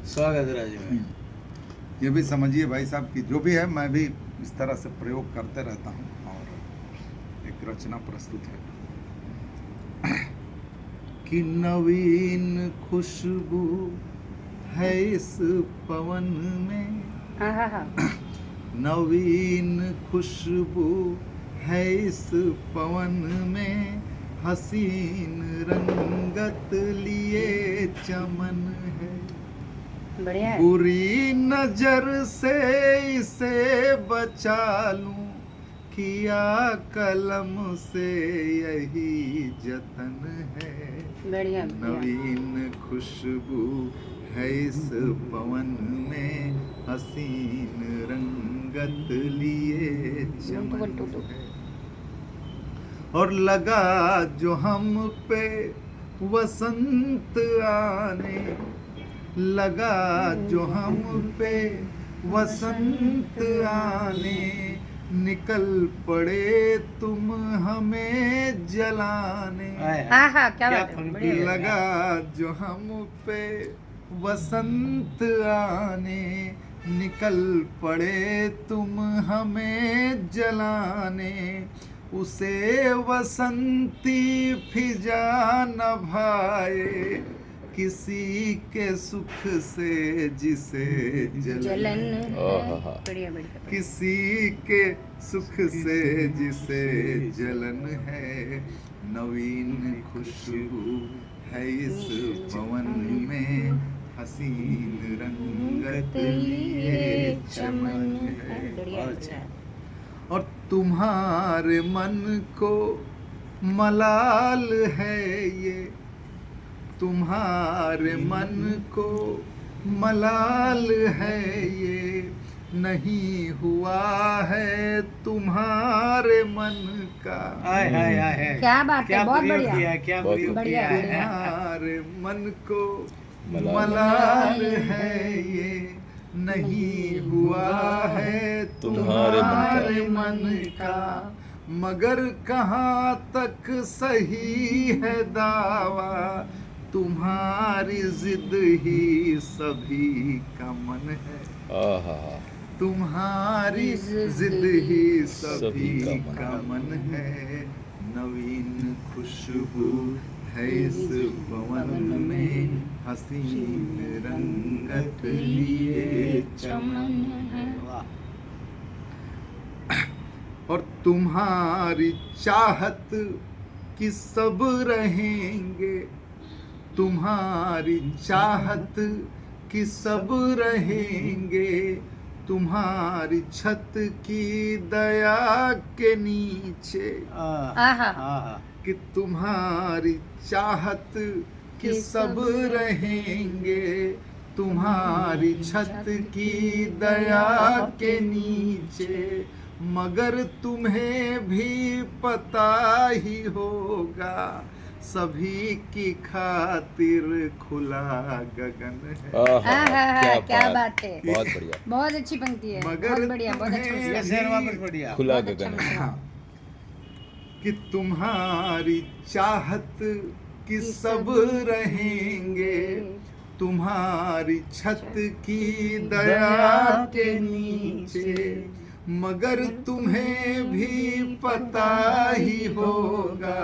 स्वागत है राजू भाई। ये भी समझिए भाई साहब कि जो भी है मैं भी इस तरह से प्रयोग करते रहता हूँ और एक रचना प्रस्तुत है कि नवीन खुशबू है इस पवन में, नवीन खुशबू है इस पवन में, हसीन रंगत लिए चमन है। बढ़िया है। बुरी नजर से इसे बचा लूं, किया कलम से यही जतन है। बढ़िया नवीन खुशबू है इस पवन में, हसीन रंगत लिए चमन है। और लगा जो हम पे वसंत आने, लगा जो हम पे वसंत आने, निकल पड़े तुम हमें जलाने। क्या बात है, बढ़िया। लगा जो हम पे वसंत आने, निकल पड़े तुम हमें जलाने, उसे वसंती फिजा न भाए, किसी के सुख से जिसे जलन बढ़िया बढ़िया। किसी के सुख से जिसे जलन है। नवीन खुशबू है इस पवन में, हसीन रंगत लिए चमन है। और तुम्हारे मन को मलाल है ये, तुम्हारे मन को मलाल है ये, नहीं हुआ है तुम्हारे मन का। क्या बात है, बहुत बढ़िया। क्या बढ़िया, बढ़िया। तुम्हारे मन को मलाल है ये, नहीं हुआ है तुम्हारे मन का। मगर कहाँ तक सही है दावा, तुम्हारी जिद ही सभी का मन है। तुम्हारी जिद ही सभी का मन है। नवीन खुशबू है इस पवन में, हसीन रंगत लिए चमन है। और तुम्हारी चाहत कि सब रहेंगे, तुम्हारी चाहत कि सब रहेंगे, तुम्हारी छत की दया के नीचे, कि तुम्हारी चाहत कि सब रहेंगे, तुम्हारी छत की दया के नीचे। मगर तुम्हें भी पता ही होगा, सभी की खातिर खुला गगन है। क्या बात है, बहुत बढ़िया, बहुत अच्छी पंक्ति है। मगर बहुत बढ़िया, बहुत अच्छा। खुला गगन है। कि तुम्हारी चाहत कि सब रहेंगे, तुम्हारी छत की दया के नीचे। मगर तुम्हें भी पता ही होगा,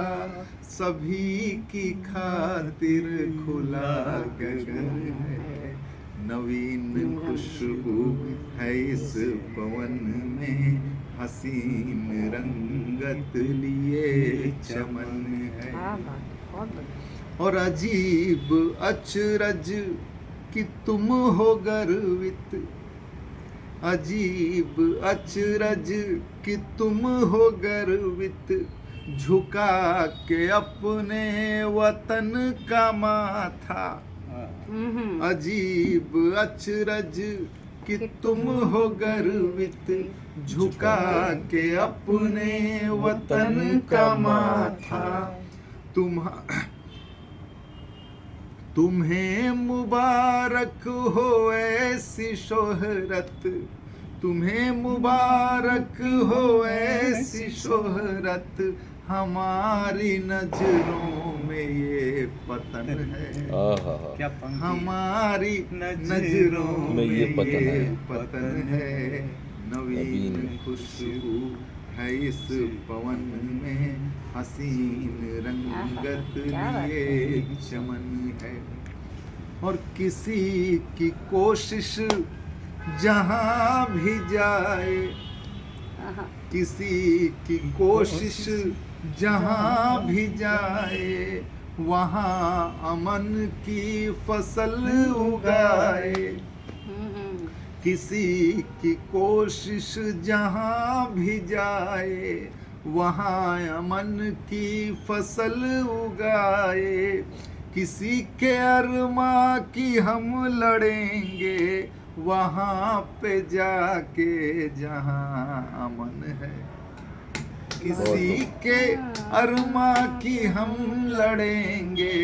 सभी की खातिर खुला गगन है। नवीन खुशबू है इस पवन में, हसीन रंगत लिए चमन है। और अजीब अचरज कि तुम हो गर्वित, अजीब अचरज कि तुम हो गर्वित, झुका के अपने वतन का माथा। अजीब अचरज कि तुम हो गर्वित, झुका के अपने वतन का माथा। तुम्हें मुबारक हो ऐसी शोहरत, तुम्हें मुबारक हो ऐसी शोहरत, हमारी नजरों में ये पतन है, आहा क्या पंक्ति हमारी नजरों में ये पतन है। नवीन खुशबू है इस पवन में, हसीन रंगत लिए चमन है। और किसी की कोशिश जहाँ भी जाए, आहा, किसी की कोशिश जहाँ भी जाए, वहाँ अमन की फसल उगाए। किसी की कोशिश जहाँ भी जाए, वहाँ अमन की फसल उगाए। किसी के अरमा की हम लड़ेंगे, वहाँ पे जाके जहाँ अमन है। किसी के अरमा की हम लड़ेंगे,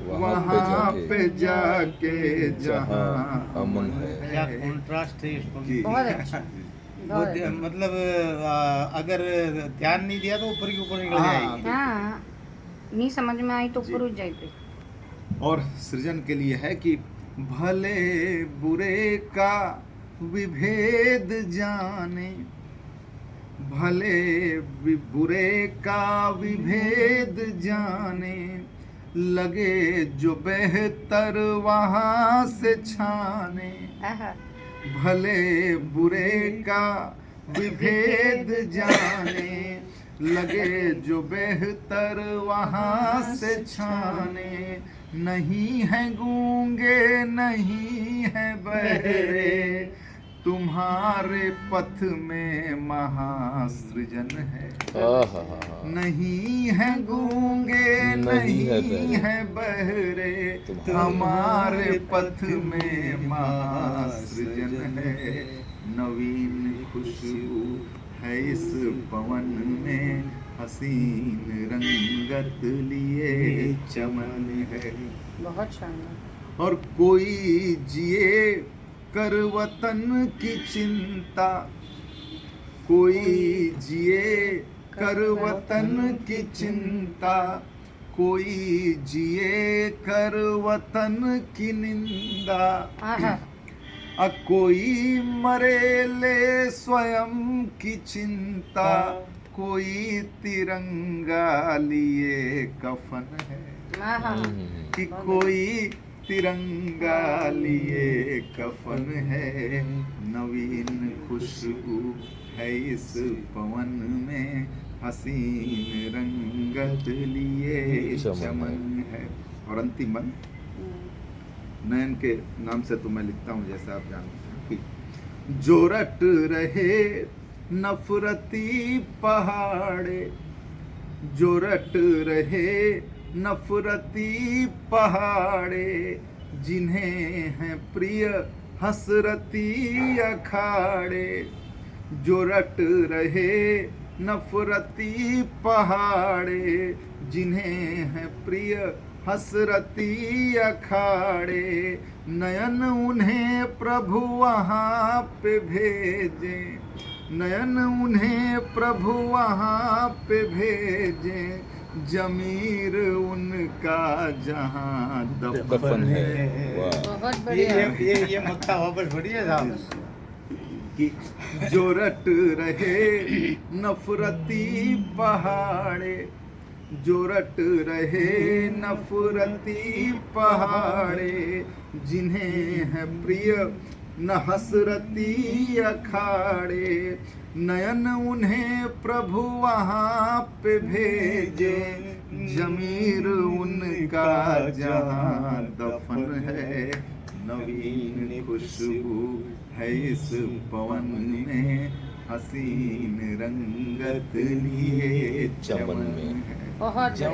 वहाँ पे जाके जहाँ अमन क्या है। कॉन्ट्रास्ट है इस जी। पंक्ति। बहुत अच्छा वो बहुत अच्छा। मतलब अगर ध्यान नहीं दिया तो ऊपर की ऊपर निकल हाँ। जाएगी। हाँ नहीं समझ में आई तो ऊपर जी। उठ जाए पे। और सृजन के लिए है कि भले बुरे का विभेद जाने, भले बुरे का विभेद जाने, लगे जो बेहतर वहाँ से छाने। आहा, भले बुरे का विभेद जाने, लगे जो बेहतर वहाँ से छाने। नहीं है गूंगे नहीं है बहरे, तुम्हारे पथ में महासृजन है। आहा नहीं है गूंगे नहीं है बहरे, हमारे पथ में महासृजन है। नवीन खुशबू है इस पवन में, हसीन रंगत लिए चमन है। बहुत शानदार। और कोई जिए कर वतन की चिंता, कोई जिए कर वतन की चिंता, कोई जिए कर वतन की निंदा। आहा, कोई मरे ले स्वयं की चिंता, कोई तिरंगा लिए कफन है। आहा, कि कोई तिरंगा लिए कफन है। नवीन खुशबू है इस पवन में, हसीन रंगत लिए चमन है। और अंतिम बंद नयन के नाम से तो मैं लिखता हूँ, जैसा आप जानते हैं कि जो रट रहे नफरती पहाड़े, जो रट रहे नफरती पहाड़े, जिन्हें हैं प्रिय हसरती अखाड़े। जो रट रहे नफरती पहाड़े, जिन्हें हैं प्रिय हसरती अखाड़े। नयन उन्हें प्रभु वहाँ पे भेजे, नयन उन्हें प्रभु वहाँ पे भेजे। जमीर उनका जहाँ दफन है। वाह। बहुत बढ़िया। ये मक्का वापस बढ़िया साहब। कि जो रट रहे नफरती पहाड़े, जो रट रहे नफरती पहाड़े, जिन्हें है प्रिय न हसरती अखाड़े। नयन उन्हें प्रभु वहाँ पे भेजे, जमीर उनका जहाँ दफन है। नवीन खुशबू है इस पवन में, हसीन रंगत लिए चमन है। बहुत बढ़िया।